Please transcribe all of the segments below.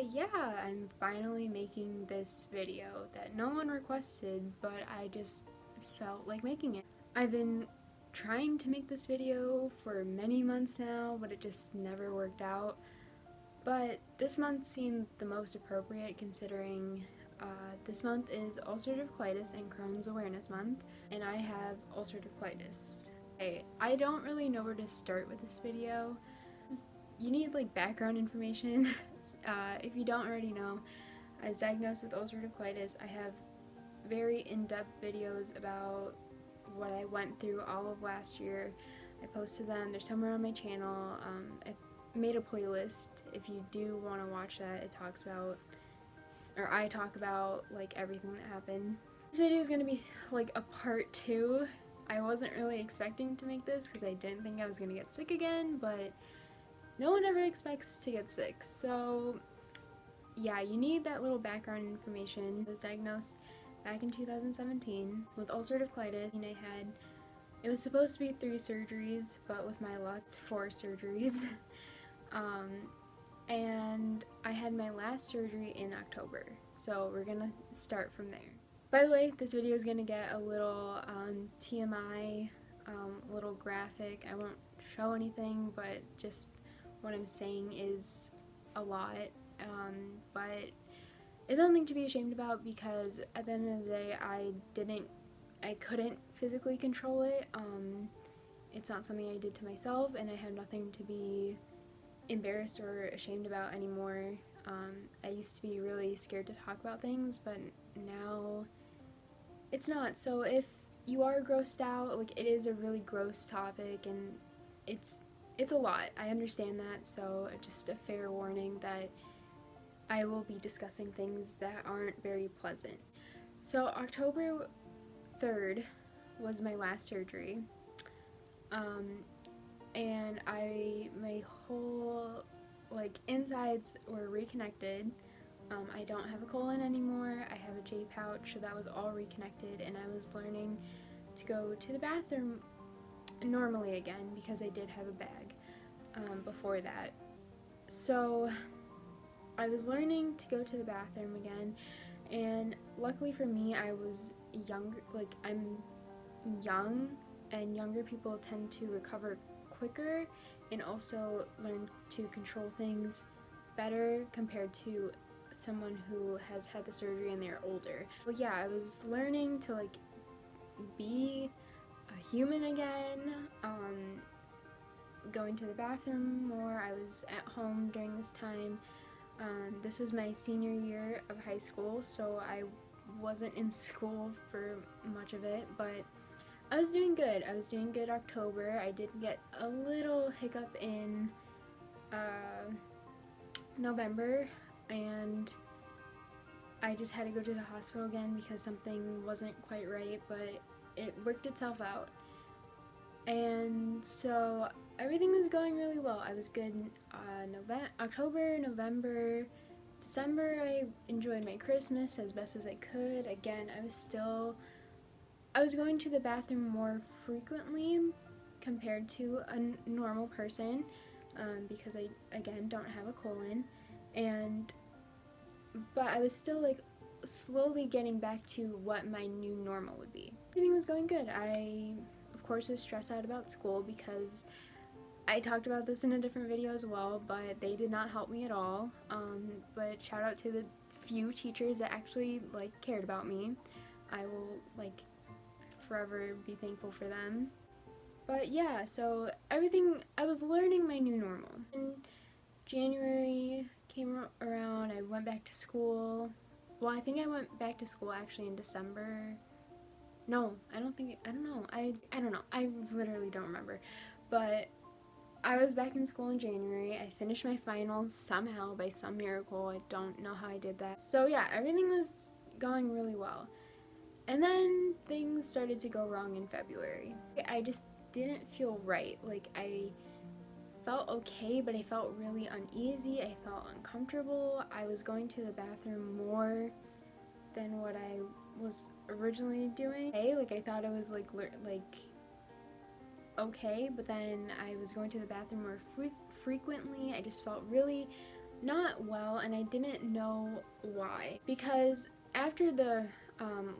Yeah, I'm finally making this video that no one requested, but I just felt like making it. I've been trying to make this video for many months now, but it just never worked out. But this month seemed the most appropriate considering this month is ulcerative colitis and Crohn's Awareness Month, and I have ulcerative colitis. I don't really know where to start with this video. You need like background information. If you don't already know, I was diagnosed with ulcerative colitis. I have very in-depth videos about what I went through all of last year. I posted them. They're somewhere on my channel. I made a playlist. If you do want to watch that, it talks about, or I talk about like everything that happened. This video is going to be like a part 2. I wasn't really expecting to make this because I didn't think I was going to get sick again, but no one ever expects to get sick. So yeah, you need that little background information. I was diagnosed back in 2017 with ulcerative colitis, and it was supposed to be 3 surgeries, but with my luck, 4 surgeries. And I had my last surgery in October, so we're gonna start from there. By the way, this video is gonna get a little TMI, a little graphic. I won't show anything, but just what I'm saying is a lot, but it's nothing to be ashamed about because at the end of the day, I couldn't physically control it. It's not something I did to myself, and I have nothing to be embarrassed or ashamed about anymore. I used to be really scared to talk about things, but now it's not. So if you are grossed out, like, it is a really gross topic, and it's a lot. I understand that, so just a fair warning that I will be discussing things that aren't very pleasant. So October 3rd was my last surgery, and my whole like insides were reconnected. I don't have a colon anymore. I have a J pouch, so that was all reconnected, and I was learning to go to the bathroom normally again because I did have a bag before that. So I was learning to go to the bathroom again, and luckily for me, I was younger. Like, I'm young, and younger people tend to recover quicker and also learn to control things better compared to someone who has had the surgery and they're older. But yeah, I was learning to like be a human again, going to the bathroom more. I was at home during this time. This was my senior year of high school, so I wasn't in school for much of it, but I was doing good. I was doing good October. I did get a little hiccup in November, and I just had to go to the hospital again because something wasn't quite right, but it worked itself out. And so everything was going really well. I was good October, November, December. I enjoyed my Christmas as best as I could. Again, I was going to the bathroom more frequently compared to a normal person, because I, again, don't have a colon, but I was still like slowly getting back to what my new normal would be. Everything was going good. I, of course, was stressed out about school because I talked about this in a different video as well, but they did not help me at all. But shout out to the few teachers that actually like cared about me. I will like forever be thankful for them. But yeah, so I was learning my new normal. And January came around, I went back to school. Well, I think I went back to school actually in December. No, I don't know. I don't know. I literally don't remember. But I was back in school in January. I finished my finals somehow by some miracle. I don't know how I did that. So yeah, everything was going really well. And then things started to go wrong in February. I just didn't feel right. Like, I felt okay, but I felt really uneasy. I felt uncomfortable. I was going to the bathroom more than what I was originally doing. Like, I thought it was like okay, but then I was going to the bathroom more frequently. I just felt really not well, and I didn't know why. Because after the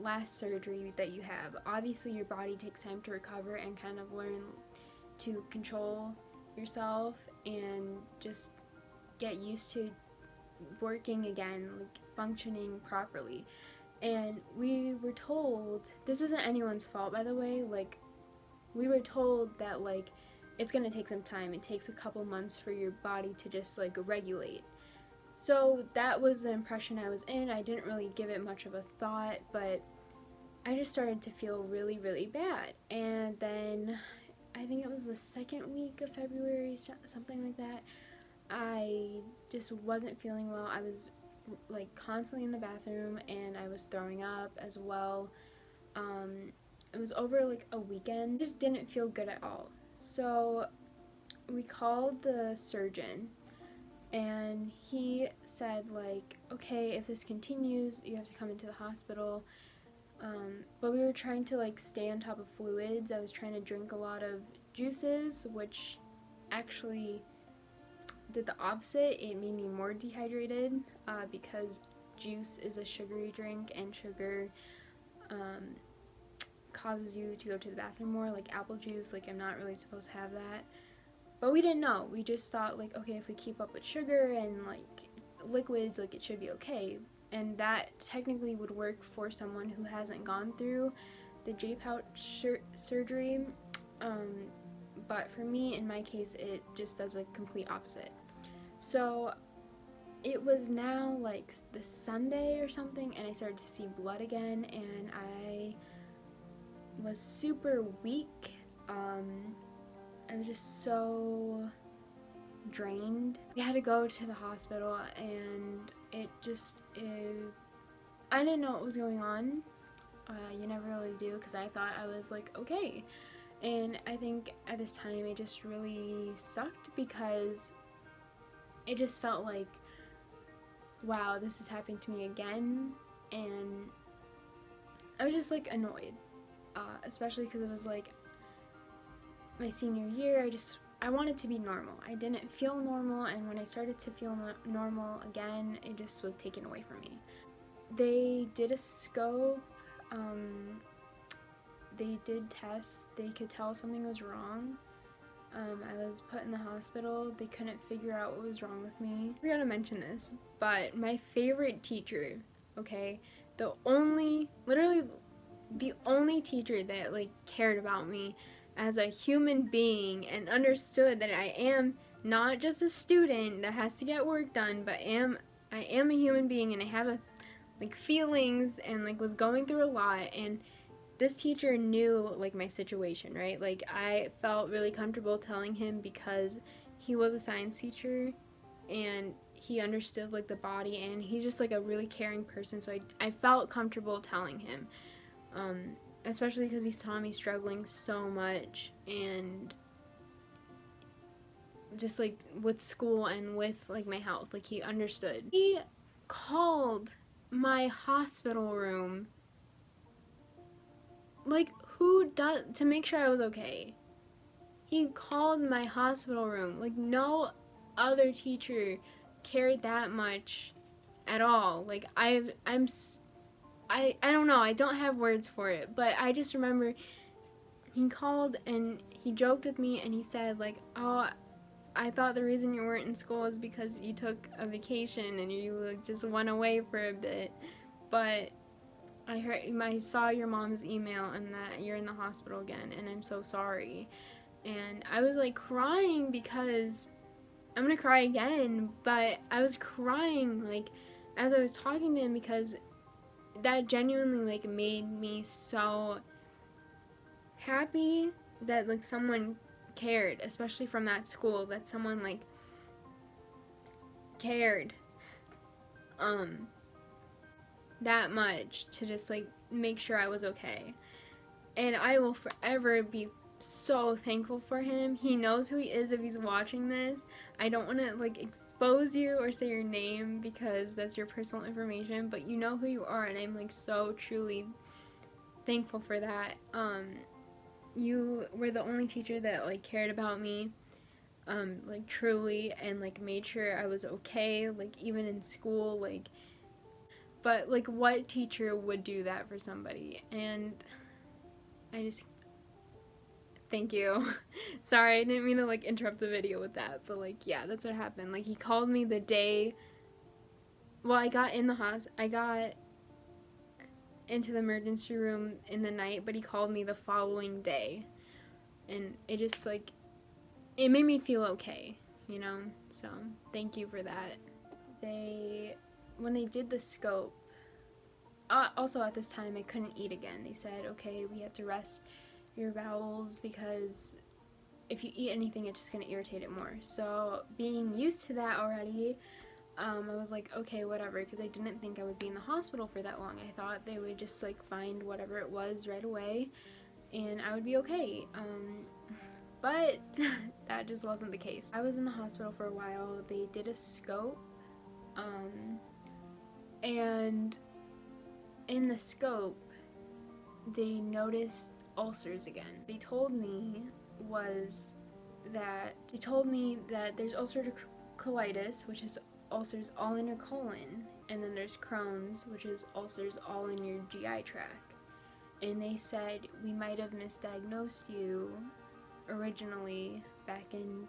last surgery that you have, obviously your body takes time to recover and kind of learn to control yourself and just get used to working again, like functioning properly. And we were told, this isn't anyone's fault, by the way, like we were told that like it's gonna take some time. It takes a couple months for your body to just like regulate. So that was the impression I was in. I didn't really give it much of a thought, but I just started to feel really, really bad. And then I think it was the second week of February, something like that, I just wasn't feeling well. I was like constantly in the bathroom and I was throwing up as well. It was over like a weekend. I just didn't feel good at all. So we called the surgeon and he said like, okay, if this continues, you have to come into the hospital. But we were trying to like stay on top of fluids. I was trying to drink a lot of juices, which actually did the opposite. It made me more dehydrated because juice is a sugary drink, and sugar causes you to go to the bathroom more, like apple juice. Like I'm not really supposed to have that. But we didn't know. We just thought like, okay, if we keep up with sugar and like liquids, like it should be okay. And that technically would work for someone who hasn't gone through the J-pouch surgery. But for me, in my case, it just does a complete opposite. So it was now like the Sunday or something, and I started to see blood again, and I was super weak. I was just so drained. We had to go to the hospital, and I didn't know what was going on. You never really do, because I thought I was like okay. And I think at this time it just really sucked, because it just felt like, wow, this is happening to me again. And I was just like annoyed, especially because it was like my senior year. I wanted to be normal. I didn't feel normal, and when I started to feel normal again, it just was taken away from me. They did a scope, they did tests, they could tell something was wrong. I was put in the hospital. They couldn't figure out what was wrong with me. I forgot to mention this, but my favorite teacher, okay, literally the only teacher that like cared about me as a human being and understood that I am not just a student that has to get work done, but I am a human being, and I have like feelings, and like was going through a lot. And this teacher knew like my situation, right? Like I felt really comfortable telling him, because he was a science teacher and he understood like the body, and he's just like a really caring person. So I felt comfortable telling him, especially because he saw me struggling so much, and just like with school and with like my health, like he understood. He called my hospital room, like who does, to make sure I was okay. He called my hospital room. Like no other teacher cared that much at all. Like I don't know, I don't have words for it, but I just remember he called and he joked with me, and he said like, oh, I thought the reason you weren't in school is because you took a vacation and you like just went away for a bit, but I saw your mom's email and that you're in the hospital again, and I'm so sorry. And I was like crying, because I'm gonna cry again, but I was crying like as I was talking to him, because that genuinely like made me so happy that like someone cared, especially from that school, that someone like cared that much to just like make sure I was okay. And I will forever be so thankful for him. He knows who he is if he's watching this. I don't want to like expose you or say your name, because that's your personal information, but you know who you are, and I'm like so truly thankful for that. You were the only teacher that like cared about me. like truly, and like made sure I was okay, like even in school, like, but like what teacher would do that for somebody? And I just, thank you. Sorry, I didn't mean to like interrupt the video with that, but like yeah, that's what happened. Like he called me the day, well, I got into the emergency room in the night, but he called me the following day. And it just like, it made me feel okay, you know? So, thank you for that. When they did the scope, also at this time I couldn't eat again. They said, okay, we have to rest your bowels because if you eat anything, it's just gonna irritate it more. So, being used to that already, I was like, okay, whatever, because I didn't think I would be in the hospital for that long. I thought they would just like find whatever it was right away and I would be okay. But that just wasn't the case. I was in the hospital for a while. They did a scope, and in the scope, they noticed ulcers again. They told me that there's ulcerative colitis, which is ulcers all in your colon, and then there's Crohn's, which is ulcers all in your GI tract. And they said we might have misdiagnosed you originally back in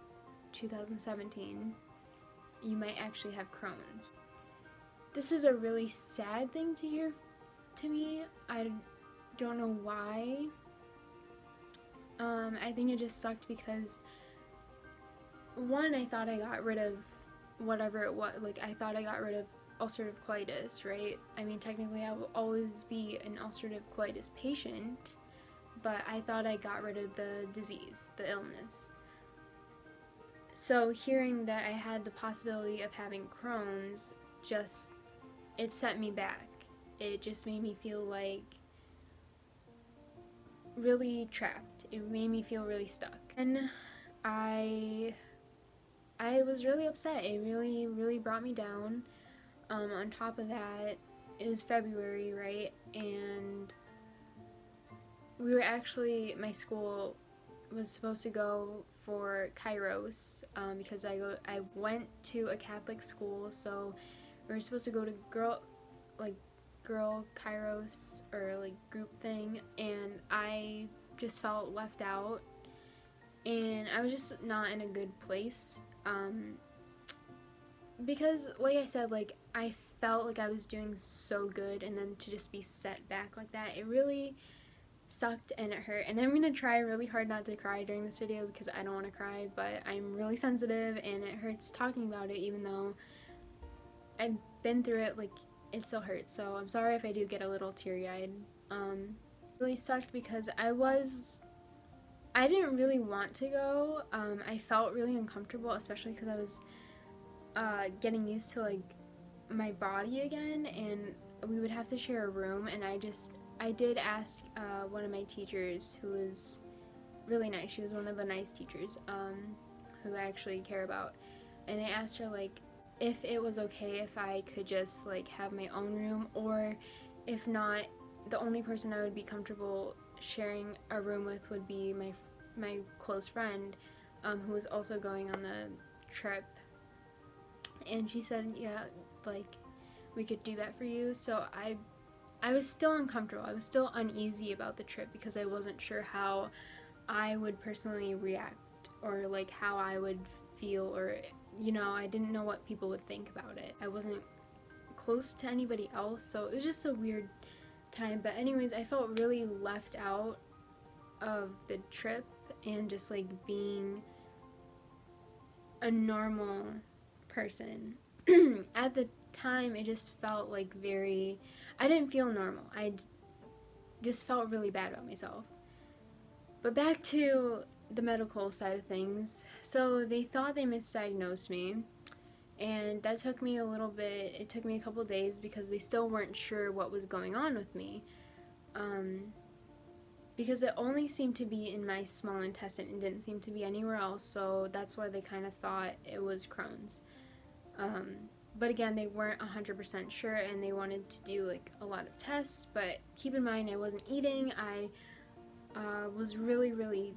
2017. You might actually have Crohn's. This is a really sad thing to hear to me. I don't know why. I think it just sucked because, one, I thought I got rid of whatever it was. Like, I thought I got rid of ulcerative colitis, right? I mean, technically I will always be an ulcerative colitis patient, but I thought I got rid of the disease, the illness. So hearing that I had the possibility of having Crohn's, it set me back. It just made me feel like really trapped. It made me feel really stuck. And I was really upset. It really, really brought me down. On top of that, it was February, right? And my school was supposed to go for Kairos, because I went to a Catholic school, so we were supposed to go to girl Kairos, or like group thing, and I just felt left out, and I was just not in a good place, because like I said, like I felt like I was doing so good, and then to just be set back like that, it really sucked and it hurt. And I'm gonna try really hard not to cry during this video because I don't want to cry, but I'm really sensitive and it hurts talking about it, even though I've been through it. Like, it still hurts, so I'm sorry if I do get a little teary-eyed. Really sucked because I didn't really want to go. I felt really uncomfortable, especially because I was getting used to like my body again, and we would have to share a room, and I did ask one of my teachers, who was really nice. She was one of the nice teachers, who I actually care about, and I asked her like if it was okay if I could just like have my own room, or if not, the only person I would be comfortable sharing a room with would be my close friend, who was also going on the trip. And she said, yeah, like we could do that for you. So I was still uncomfortable. I was still uneasy about the trip because I wasn't sure how I would personally react, or like how I would feel, or I didn't know what people would think about it. I wasn't close to anybody else, so it was just a weird time. But anyways, I felt really left out of the trip and just like being a normal person. At the time, it just felt like I didn't feel normal. I just felt really bad about myself. But back to the medical side of things. So they thought they misdiagnosed me, and that took me it took me a couple days because they still weren't sure what was going on with me. Because it only seemed to be in my small intestine and didn't seem to be anywhere else, so that's why they kind of thought it was Crohn's. But again, they weren't 100% sure, and they wanted to do like a lot of tests. But keep in mind, I wasn't eating. I was really, really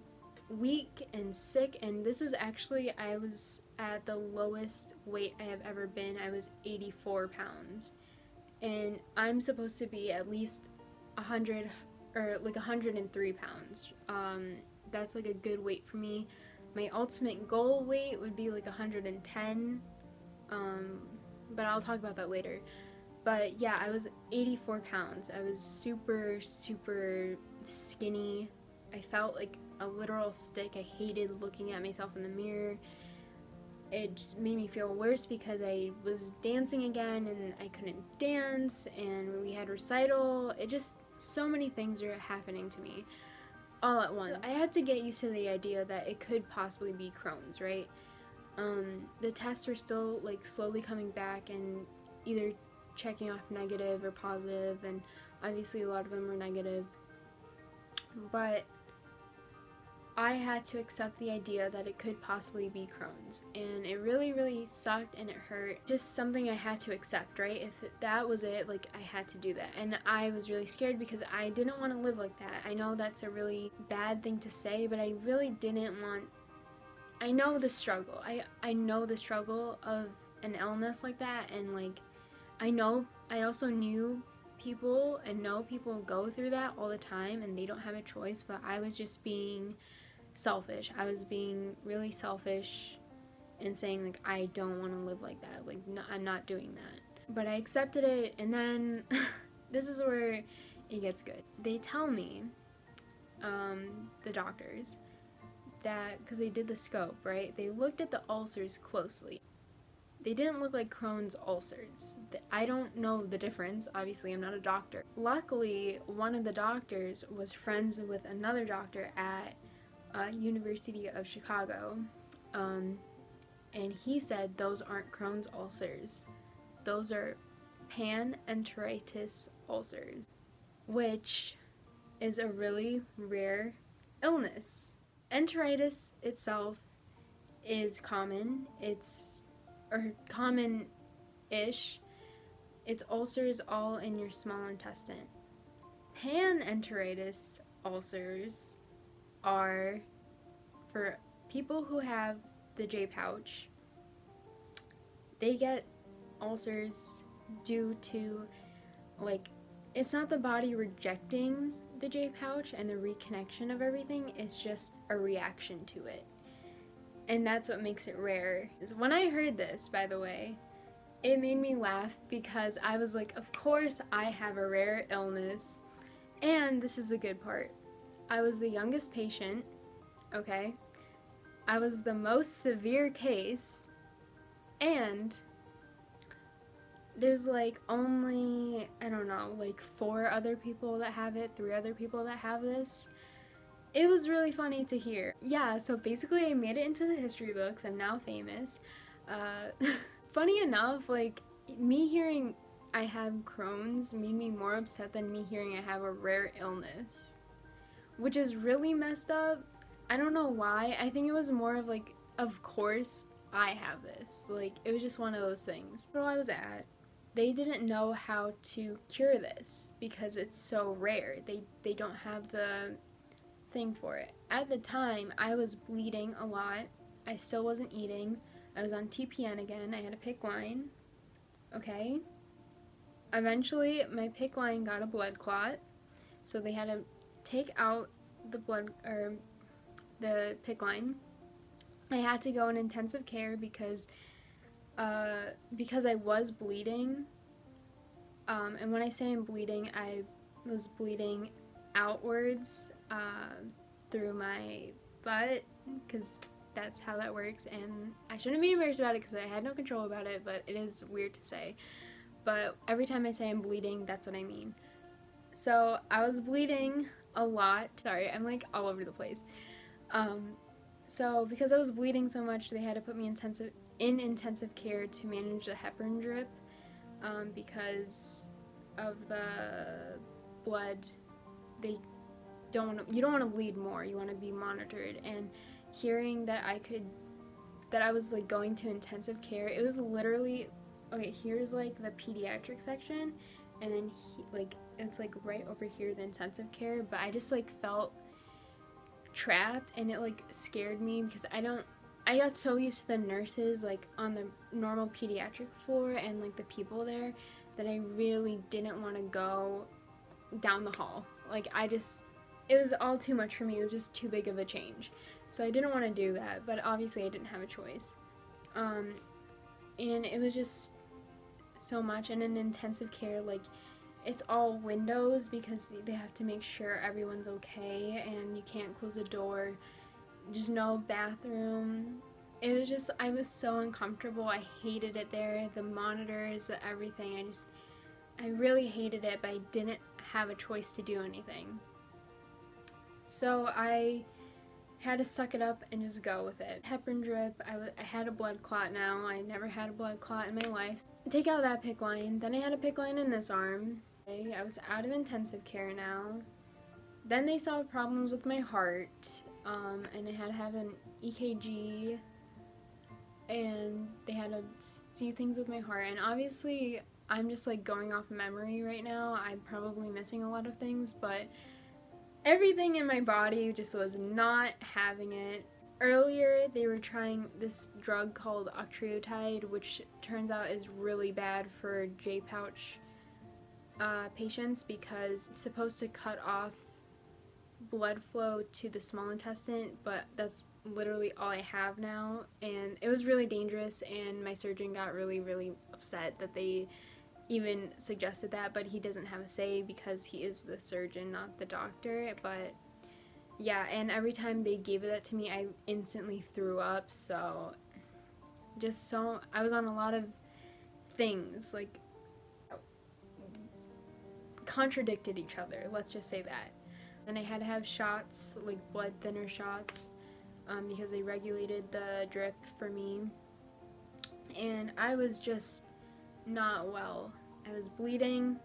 weak and sick, and this was actually, I was at the lowest weight I have ever been. I was 84 pounds, and I'm supposed to be at least 100 or like 103 pounds. That's like a good weight for me. My ultimate goal weight would be like 110, but I'll talk about that later. But yeah, I was 84 pounds. I was super, super skinny. I felt like a literal stick. I hated looking at myself in the mirror. It just made me feel worse because I was dancing again and I couldn't dance, and we had recital. It just, so many things were happening to me all at once. So I had to get used to the idea that it could possibly be Crohn's, right? The tests were still like slowly coming back and either checking off negative or positive, and obviously a lot of them were negative. But I had to accept the idea that it could possibly be Crohn's, and it really, really sucked and it hurt. Just something I had to accept, right? If that was it, like, I had to do that. And I was really scared because I didn't want to live like that. I know that's a really bad thing to say, but I really didn't want, I know the struggle. I know the struggle of an illness like that, and like, I also knew people and know people go through that all the time and they don't have a choice, but I was just being selfish. I was being really selfish and saying like, I don't want to live like that. Like, no, I'm not doing that. But I accepted it, and then this is where it gets good. They tell me, the doctors, that because they did the scope, right? They looked at the ulcers closely. They didn't look like Crohn's ulcers. I don't know the difference. Obviously, I'm not a doctor. Luckily, one of the doctors was friends with another doctor at University of Chicago, and he said those aren't Crohn's ulcers. Those are panenteritis ulcers, which is a really rare illness. Enteritis itself is common. Or common-ish. It's ulcers all in your small intestine. Panenteritis ulcers are for people who have the J pouch. They get ulcers due to, like, it's not the body rejecting the J pouch and the reconnection of everything, it's just a reaction to it. And that's what makes it rare. When I heard this, by the way, it made me laugh because I was like, of course I have a rare illness. And this is the good part. I was the youngest patient, okay? I was the most severe case, and there's like only, I don't know, like 4 other people that have it, 3 other people that have this. It was really funny to hear. Yeah, so basically I made it into the history books. I'm now famous. Funny enough, like, me hearing I have Crohn's made me more upset than me hearing I have a rare illness, which is really messed up. I don't know why. I think it was more of like, of course I have this. Like, it was just one of those things. Where I was at, they didn't know how to cure this because it's so rare. They don't have the thing for it. At the time, I was bleeding a lot. I still wasn't eating. I was on TPN again. I had a PICC line. Okay. Eventually, my PICC line got a blood clot, so they had to take out the the PICC line. I had to go in intensive care because I was bleeding. And when I say I'm bleeding, I was bleeding outwards through my butt, because that's how that works, and I shouldn't be embarrassed about it because I had no control about it, but it is weird to say. But every time I say I'm bleeding, that's what I mean. So I was bleeding a lot. Sorry, I'm like all over the place. So because I was bleeding so much, they had to put me in intensive care to manage the heparin drip, because of the blood. You don't want to bleed more. You want to be monitored. And hearing that I was like going to intensive care, it was literally, okay, here's like the pediatric section, and then it's like right over here, the intensive care. But I just like felt trapped, and it like scared me because I got so used to the nurses like on the normal pediatric floor and like the people there that I really didn't want to go down the hall. Like it was all too much for me. It was just too big of a change. So I didn't want to do that, but obviously I didn't have a choice. And it was just so much. And in intensive care, like, it's all windows because they have to make sure everyone's okay, and you can't close a door. There's no bathroom. It was just, I was so uncomfortable. I hated it there. The monitors, everything. I really hated it, but I didn't have a choice to do anything. So I had to suck it up and just go with it. Heparin drip, I had a blood clot now. I never had a blood clot in my life. Take out that PICC line. Then I had a PICC line in this arm. I was out of intensive care now. Then they saw problems with my heart, and I had to have an EKG, and they had to see things with my heart. And obviously, I'm just like going off memory right now. I'm probably missing a lot of things, but everything in my body just was not having it. Earlier, they were trying this drug called octreotide, which turns out is really bad for J-pouch patients because it's supposed to cut off blood flow to the small intestine, but that's literally all I have now, and it was really dangerous, and my surgeon got really, really upset that they even suggested that, but he doesn't have a say because he is the surgeon, not the doctor. But yeah, and every time they gave that to me, I instantly threw up. So I was on a lot of things, like, contradicted each other, let's just say that. And I had to have shots, like blood thinner shots, because they regulated the drip for me. And I was just not well. I was bleeding,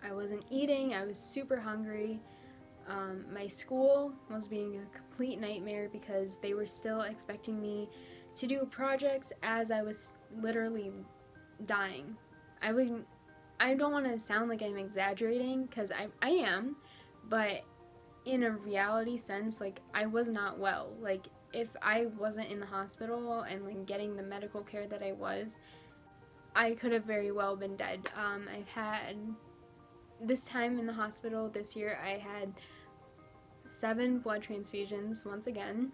I wasn't eating, I was super hungry. My school was being a complete nightmare because they were still expecting me to do projects as I was literally dying. I don't want to sound like I'm exaggerating, because I am, but in a reality sense, like, I was not well. Like, if I wasn't in the hospital and like getting the medical care that I was, I could have very well been dead. I've had, this time in the hospital this year, I had 7 blood transfusions once again.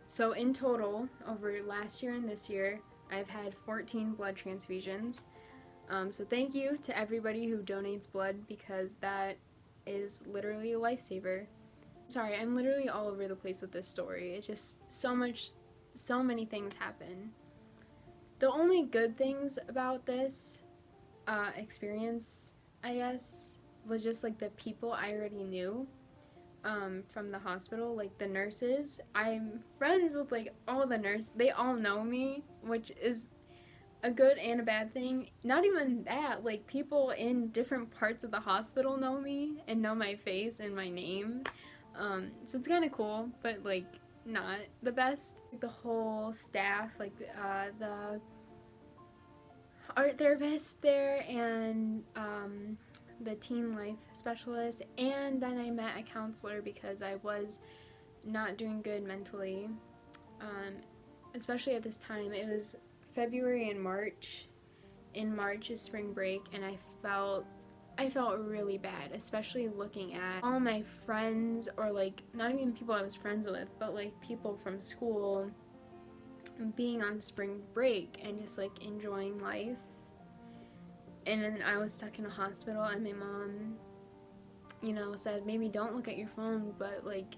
So in total, over last year and this year, I've had 14 blood transfusions. So thank you to everybody who donates blood, because that is literally a lifesaver. Sorry, I'm literally all over the place with this story. It's just so many things happen. The only good things about this experience, I guess, was just like the people I already knew from the hospital, like the nurses. I'm friends with like all the nurses. They all know me, which is a good and a bad thing. Not even that, like, people in different parts of the hospital know me and know my face and my name. So it's kind of cool, but like not the best. The whole staff, like the art therapist there, and the teen life specialist, and then I met a counselor because I was not doing good mentally, especially at this time. It was February and March. In March is spring break, and I felt really bad, especially looking at all my friends, or like not even people I was friends with, but like people from school being on spring break and just like enjoying life. And then I was stuck in a hospital, and my mom, said, maybe don't look at your phone, but like,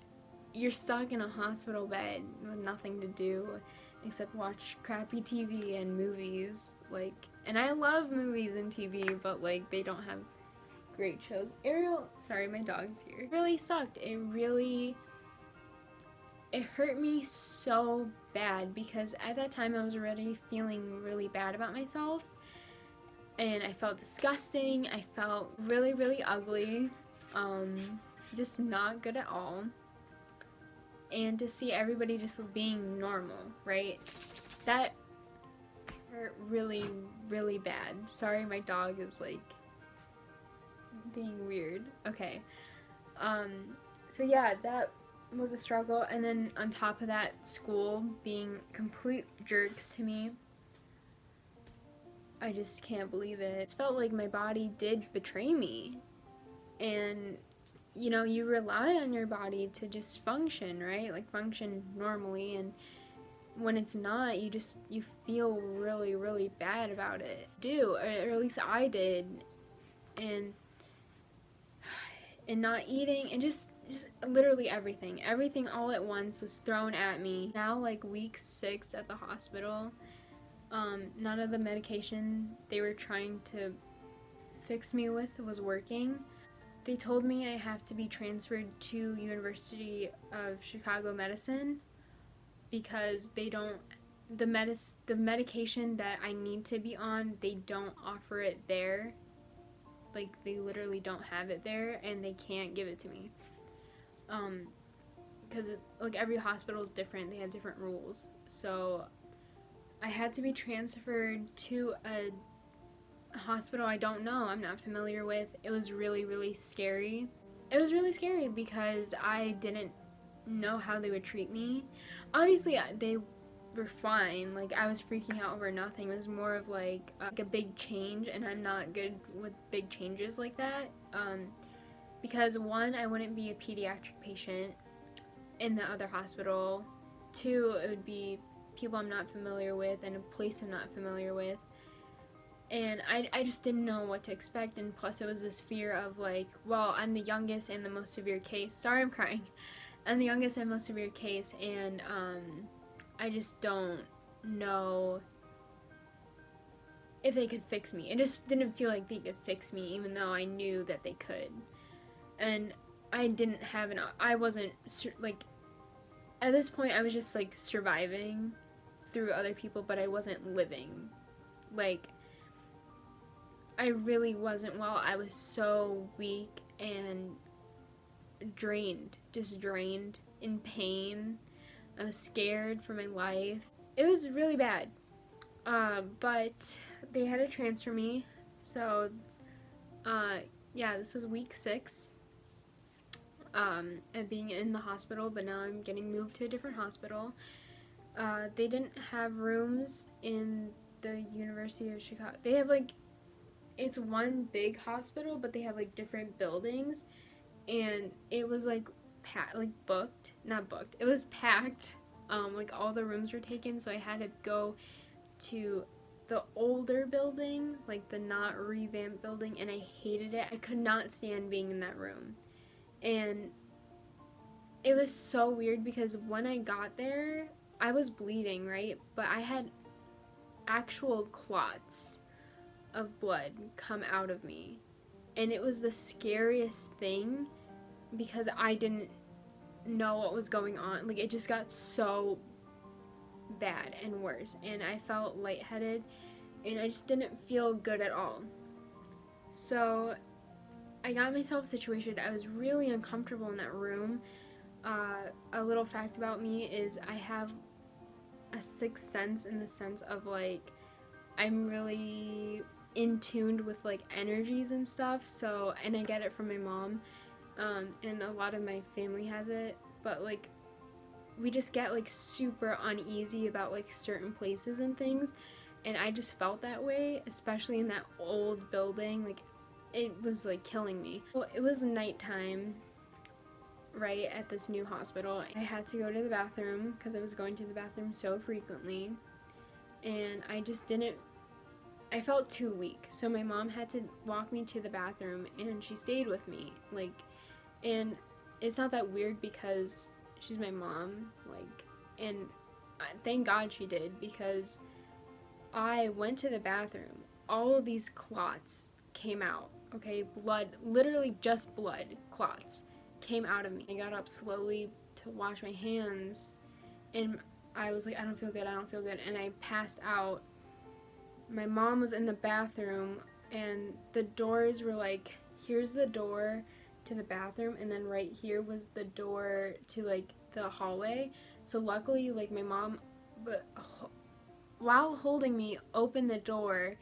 you're stuck in a hospital bed with nothing to do except watch crappy TV and movies, like, and I love movies and TV, but like, they don't have great shows. Ariel, sorry, my dog's here. It really sucked. It hurt me so bad, because at that time I was already feeling really bad about myself, and I felt disgusting. I felt really, really ugly, just not good at all. And to see everybody just being normal, right? That hurt really, really bad. Sorry, my dog is like being weird. Okay. So yeah, that was a struggle, and then on top of that, school being complete jerks to me. I just can't believe it. It felt like my body did betray me. And you know, you rely on your body to just function, right? Like function normally, and when it's not, you feel really, really bad about it. Or at least I did. And not eating, and just literally everything all at once was thrown at me. Now, like week 6 at the hospital, none of the medication they were trying to fix me with was working. They told me I have to be transferred to University of Chicago Medicine because they don't, the medication that I need to be on, they don't offer it there. Like, they literally don't have it there, and they can't give it to me. Because like every hospital is different, they have different rules. So I had to be transferred to a hospital I don't know, I'm not familiar with. It was really, really scary. It was really scary because I didn't know how they would treat me. Obviously, they were fine. Like, I was freaking out over nothing. It was more of like a big change, and I'm not good with big changes like that. Because one, I wouldn't be a pediatric patient in the other hospital. 2, it would be people I'm not familiar with and a place I'm not familiar with. And I just didn't know what to expect, and plus it was this fear of like, well, I'm the youngest and the most severe case. Sorry, I'm crying. I'm the youngest and most severe case, and I just don't know if they could fix me. It just didn't feel like they could fix me, even though I knew that they could. And I wasn't, like, at this point, I was just, like, surviving through other people, but I wasn't living. Like, I really wasn't well. I was so weak and drained, just drained, in pain. I was scared for my life. It was really bad. But they had to transfer me. So, yeah, this was week 6. And being in the hospital, but now I'm getting moved to a different hospital. They didn't have rooms in the University of Chicago. They have, like, it's one big hospital, but they have, like, different buildings, and it was, like, it was packed. Like, all the rooms were taken, so I had to go to the older building, like the not revamped building, and I hated it. I could not stand being in that room. And it was so weird because when I got there, I was bleeding, right? But I had actual clots of blood come out of me. And it was the scariest thing because I didn't know what was going on. Like, it just got so bad and worse, and I felt lightheaded, and I just didn't feel good at all. So I got myself situated. I was really uncomfortable in that room. A little fact about me is I have a sixth sense, in the sense of, like, I'm really in tuned with, like, energies and stuff. So, and I get it from my mom, and a lot of my family has it, but, like, we just get, like, super uneasy about, like, certain places and things, and I just felt that way, especially in that old building. Like, it was, like, killing me. Well, it was nighttime, right, at this new hospital. I had to go to the bathroom because I was going to the bathroom so frequently, and I felt too weak, so my mom had to walk me to the bathroom, and she stayed with me, like, and it's not that weird because she's my mom, like, and thank God she did, because I went to the bathroom, all of these clots came out, okay, blood, literally just blood clots came out of me. I got up slowly to wash my hands, and I was like, I don't feel good, and I passed out. My mom was in the bathroom, and the doors were like, here's the door to the bathroom, and then right here was the door to, like, the hallway. So luckily, like, my mom, while holding me, opened the door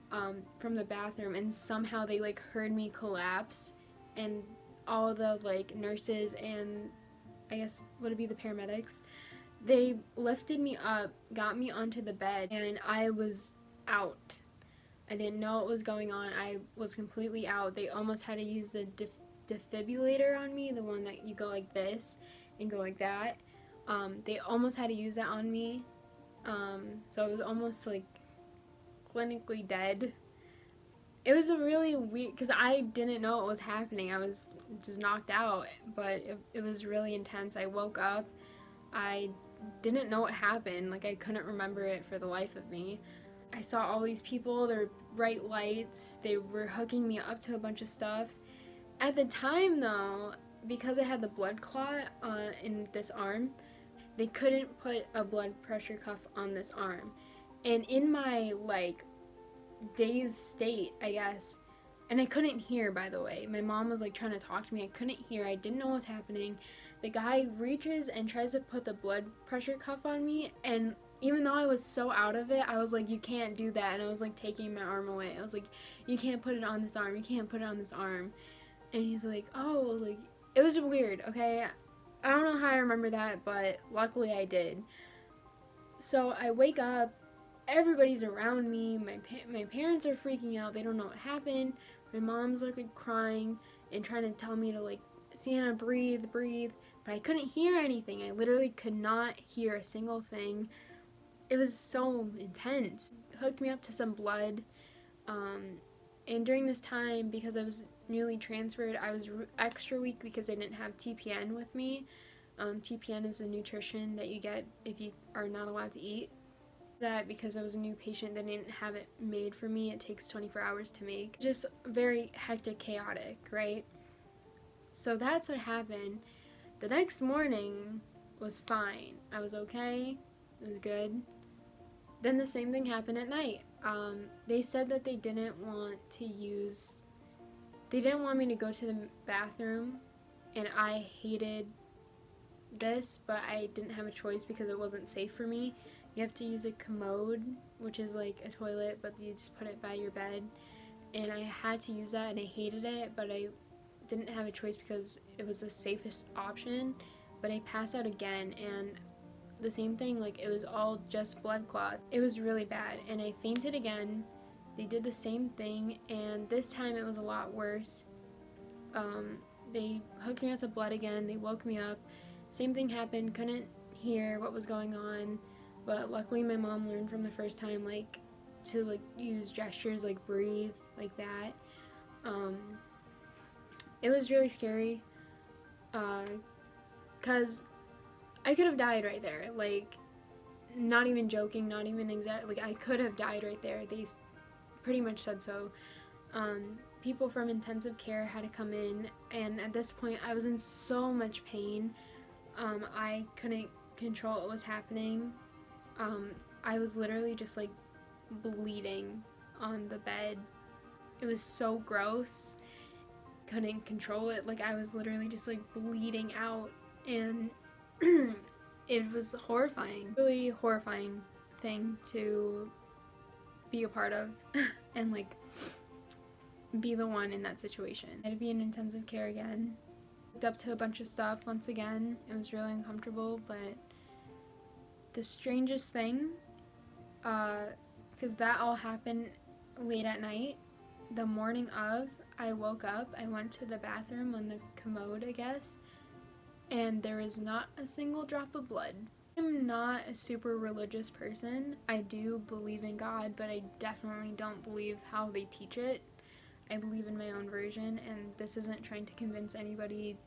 from the bathroom, and somehow they, like, heard me collapse, and all the, like, nurses and I guess would it be the paramedics, they lifted me up, got me onto the bed, and I was out. I didn't know what was going on. I was completely out. They almost had to use the defibrillator on me, the one that you go like this and go like that. They almost had to use that on me. So I was almost like clinically dead. It was a really weird, because I didn't know what was happening. I was just knocked out, but it was really intense. I woke up. I didn't know what happened. Like, I couldn't remember it for the life of me. I saw all these people, their bright lights. They were hooking me up to a bunch of stuff. At the time, though, because I had the blood clot in this arm, they couldn't put a blood pressure cuff on this arm. And in my, like, dazed state, I guess, and I couldn't hear, by the way. My mom was, like, trying to talk to me. I couldn't hear. I didn't know what was happening. The guy reaches and tries to put the blood pressure cuff on me, and even though I was so out of it, I was like, you can't do that. And I was, like, taking my arm away. I was like, you can't put it on this arm. You can't put it on this arm. And he's like, oh, like, it was weird, okay? I don't know how I remember that, but luckily I did. So I wake up, everybody's around me, my parents are freaking out, they don't know what happened. My mom's like crying and trying to tell me to, like, Sienna, breathe, but I couldn't hear anything. I literally could not hear a single thing. It was so intense. Hooked me up to some blood, and during this time, because I was newly transferred, I was extra weak because I didn't have TPN with me. TPN is a nutrition that you get if you are not allowed to eat. That because I was a new patient, they didn't have it made for me. It takes 24 hours to make. Just very hectic, chaotic, right? So that's what happened. The next morning was fine. I was okay. It was good. Then the same thing happened at night. They said that they didn't want me to go to the bathroom, and I hated this, but I didn't have a choice because it wasn't safe for me. You have to use a commode, which is like a toilet, but you just put it by your bed, and I had to use that, and I hated it, but I didn't have a choice because it was the safest option. But I passed out again, and the same thing, like, it was all just blood clot. It was really bad, and I fainted again. They did the same thing, and this time it was a lot worse. They hooked me up to blood again. They woke me up. Same thing happened. Couldn't hear what was going on, but luckily my mom learned from the first time, like, to, like, use gestures, like breathe, like that. It was really scary, because I could have died right there. Like, not even joking, not even exactly, like, I could have died right there. They pretty much said so. People from intensive care had to come in, and at this point I was in so much pain. I couldn't control what was happening. I was literally just, like, bleeding on the bed. It was so gross. Couldn't control it. Like, I was literally just, like, bleeding out, and it was horrifying. Really horrifying thing to be a part of and, like, be the one in that situation. I had to be in intensive care again. Hooked up to a bunch of stuff once again. It was really uncomfortable, but the strangest thing, because that all happened late at night, the morning of, I woke up, I went to the bathroom on the commode, I guess, and there was not a single drop of blood. I'm not a super religious person. I do believe in God, but I definitely don't believe how they teach it. I believe in my own version, and this isn't trying to convince anybody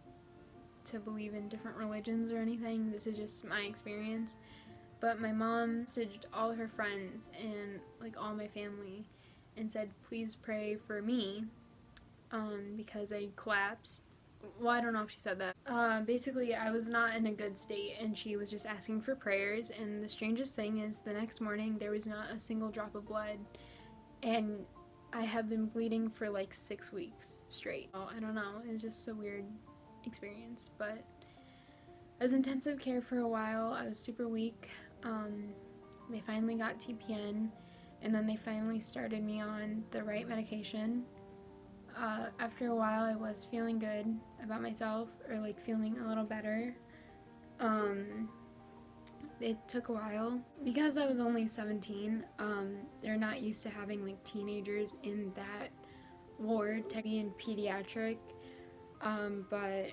to believe in different religions or anything. This is just my experience. But my mom messaged all her friends and, like, all my family and said, please pray for me, because I collapsed. Well, I don't know if she said that. Basically, I was not in a good state, and she was just asking for prayers, and the strangest thing is the next morning there was not a single drop of blood, and I have been bleeding for like 6 weeks straight. Oh, I don't know, it was just a weird experience, but I was in intensive care for a while. I was super weak. They finally got TPN, and then they finally started me on the right medication. After a while, I was feeling good about myself, or like feeling a little better. It took a while because I was only 17. They're not used to having like teenagers in that ward, technically in pediatric. But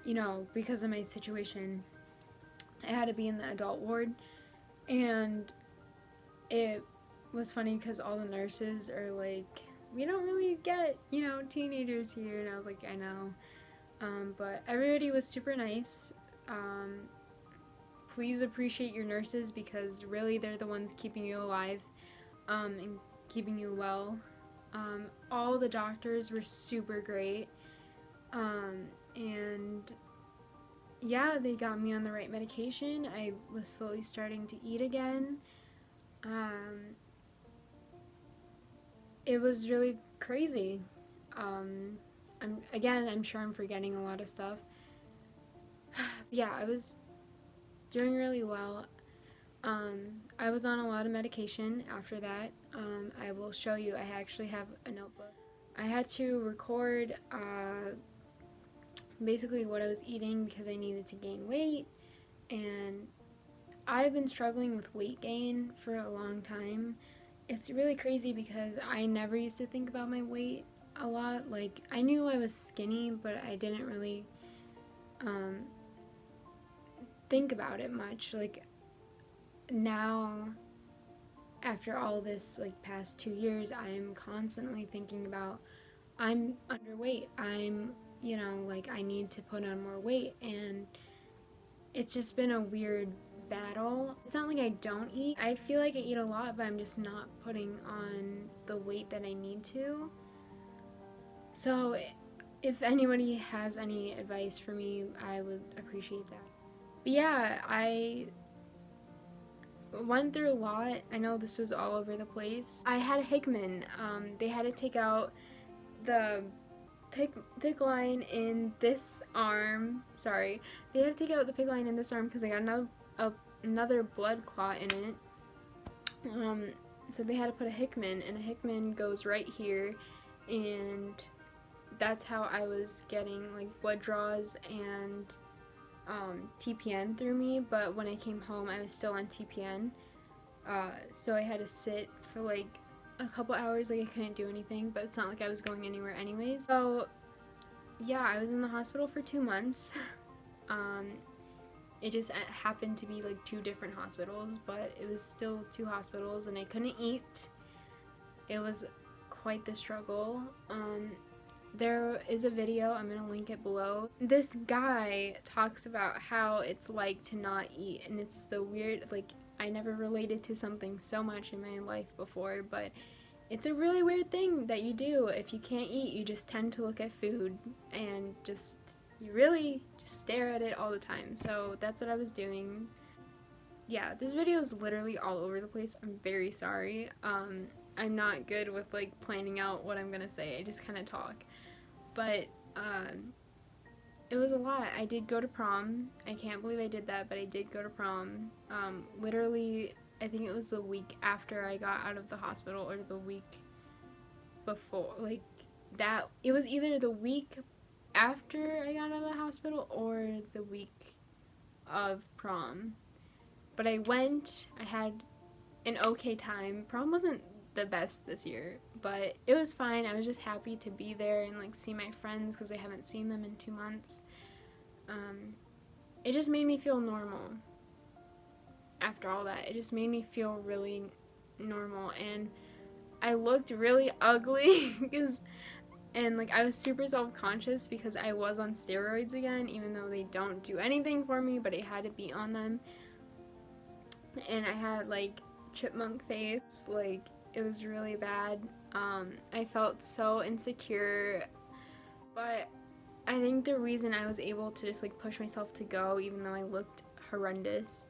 you know, because of my situation, I had to be in the adult ward, and it was funny because all the nurses are like, we don't really get, you know, teenagers here, and I was like, I know. But everybody was super nice. Please appreciate your nurses because really they're the ones keeping you alive, and keeping you well. All the doctors were super great. And yeah, they got me on the right medication. I was slowly starting to eat again. It was really crazy. I'm sure I'm forgetting a lot of stuff. Yeah, I was doing really well. I was on a lot of medication after that. I will show you. I actually have a notebook. I had to record basically what I was eating because I needed to gain weight, and I've been struggling with weight gain for a long time. It's really crazy because I never used to think about my weight a lot. Like, I knew I was skinny, but I didn't really think about it much. Like, now, after all this, like, past 2 years, I'm constantly thinking about I'm underweight. You know, like, I need to put on more weight, and it's just been a weird battle. It's not like I don't eat. I feel like I eat a lot, but I'm just not putting on the weight that I need to. So if anybody has any advice for me, I would appreciate that. But yeah, I went through a lot. I know this was all over the place. I had a Hickman. They had to take out the PICC line in this arm. Sorry, they had to take out the PICC line in this arm because I got another blood clot in it. So they had to put a Hickman, and a Hickman goes right here, and that's how I was getting like blood draws and TPN through me. But when I came home, I was still on TPN, so I had to sit for like a couple hours. Like, I couldn't do anything, but it's not like I was going anywhere anyways. So yeah, I was in the hospital for 2 months. It just happened to be like 2 different hospitals, but it was still 2 hospitals, and I couldn't eat. It was quite the struggle. There is a video, I'm gonna link it below. This guy talks about how it's like to not eat, and it's the weird, like, I never related to something so much in my life before, but it's a really weird thing that you do. If you can't eat, you just tend to look at food and you really just stare at it all the time. So that's what I was doing. Yeah, this video is literally all over the place. I'm very sorry. I'm not good with like planning out what I'm gonna say. I just kind of talk. But it was a lot. I did go to prom. I can't believe I did that, but I did go to prom. Literally, I think it was the week after I got out of the hospital, or the week before. Like, that, it was either the week after I got out of the hospital or the week of prom. But I went, I had an okay time. Prom wasn't the best this year, but it was fine. I was just happy to be there and like see my friends because I haven't seen them in 2 months. It just made me feel normal. After all that, it just made me feel really normal, and I looked really ugly and like I was super self-conscious because I was on steroids again, even though they don't do anything for me, but I had to be on them. And I had like chipmunk face, like it was really bad. I felt so insecure, but I think the reason I was able to just like push myself to go, even though I looked horrendous,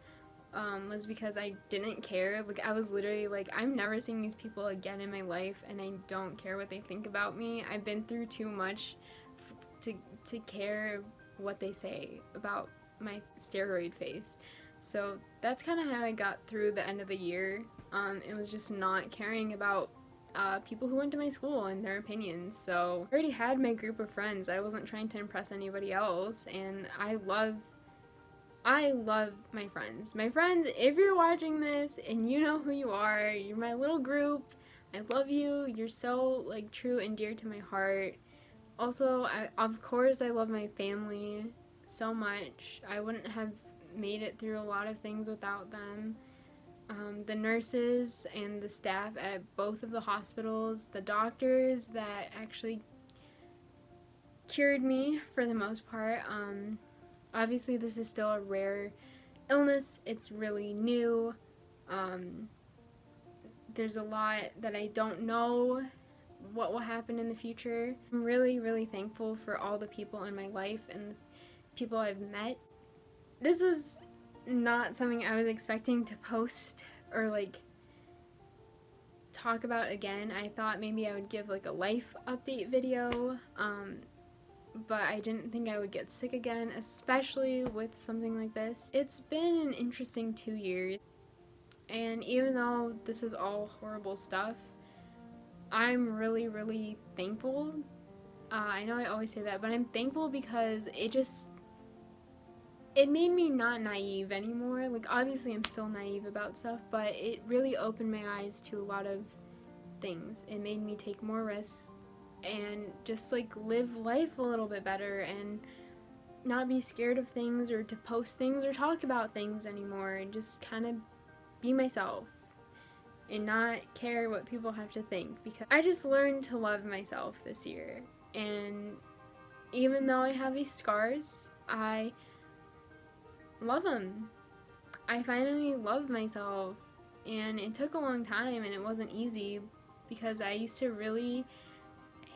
was because I didn't care. Like, I was literally like, I'm never seeing these people again in my life, and I don't care what they think about me. I've been through too much to care what they say about my steroid face. So that's kind of how I got through the end of the year. It was just not caring about people who went to my school and their opinions. So I already had my group of friends. I wasn't trying to impress anybody else, and I love I love my friends. My friends, if you're watching this and you know who you are, you're my little group. I love you. You're so like true and dear to my heart. Also, of course I love my family so much. I wouldn't have made it through a lot of things without them. The nurses and the staff at both of the hospitals, the doctors that actually cured me for the most part. Obviously, this is still a rare illness, it's really new. Um, there's a lot that I don't know what will happen in the future. I'm really, really thankful for all the people in my life and the people I've met. This was not something I was expecting to post or like talk about again. I thought maybe I would give like a life update video, but I didn't think I would get sick again, especially with something like this. It's been an interesting 2 years, and even though this is all horrible stuff, I'm really, really thankful. I know I always say that, but I'm thankful because it made me not naive anymore. Like, obviously I'm still naive about stuff, but it really opened my eyes to a lot of things. It made me take more risks and just like live life a little bit better and not be scared of things or to post things or talk about things anymore, and just kind of be myself and not care what people have to think, because I just learned to love myself this year. And even though I have these scars, I love them. I finally love myself, and it took a long time and it wasn't easy because I used to really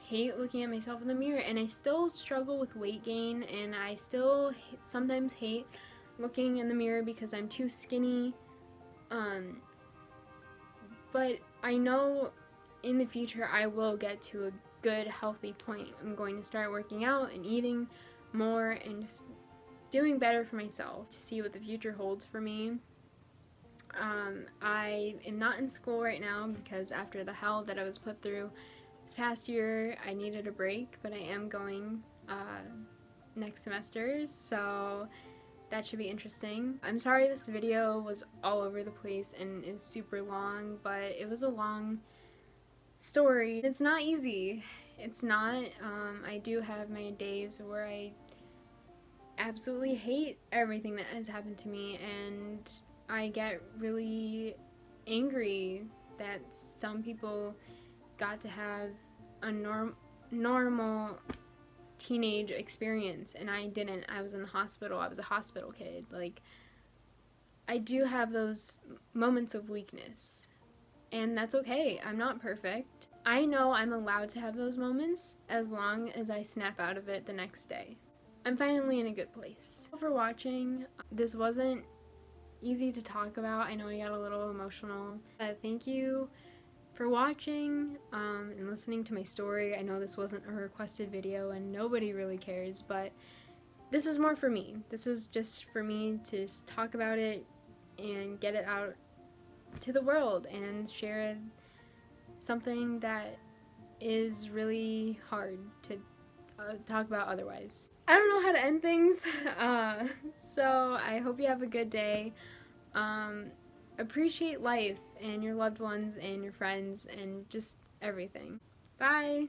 hate looking at myself in the mirror, and I still struggle with weight gain, and I still sometimes hate looking in the mirror because I'm too skinny. But I know in the future I will get to a good, healthy point. I'm going to start working out and eating more and just doing better for myself to see what the future holds for me. I am not in school right now because after the hell that I was put through this past year, I needed a break, but I am going next semester, so that should be interesting. I'm sorry this video was all over the place and is super long, but it was a long story. It's not easy. It's not. I do have my days where I absolutely hate everything that has happened to me, and I get really angry that some people got to have a normal teenage experience and I didn't. I was in the hospital. I was a hospital kid. Like, I do have those moments of weakness, and that's okay. I'm not perfect. I know I'm allowed to have those moments as long as I snap out of it the next day. I'm finally in a good place. Thank you for watching. This wasn't easy to talk about. I know I got a little emotional. Thank you for watching and listening to my story. I know this wasn't a requested video and nobody really cares, but this was more for me. This was just for me to just talk about it and get it out to the world and share something that is really hard to talk about otherwise. I don't know how to end things, so I hope you have a good day. Appreciate life and your loved ones and your friends and just everything. Bye!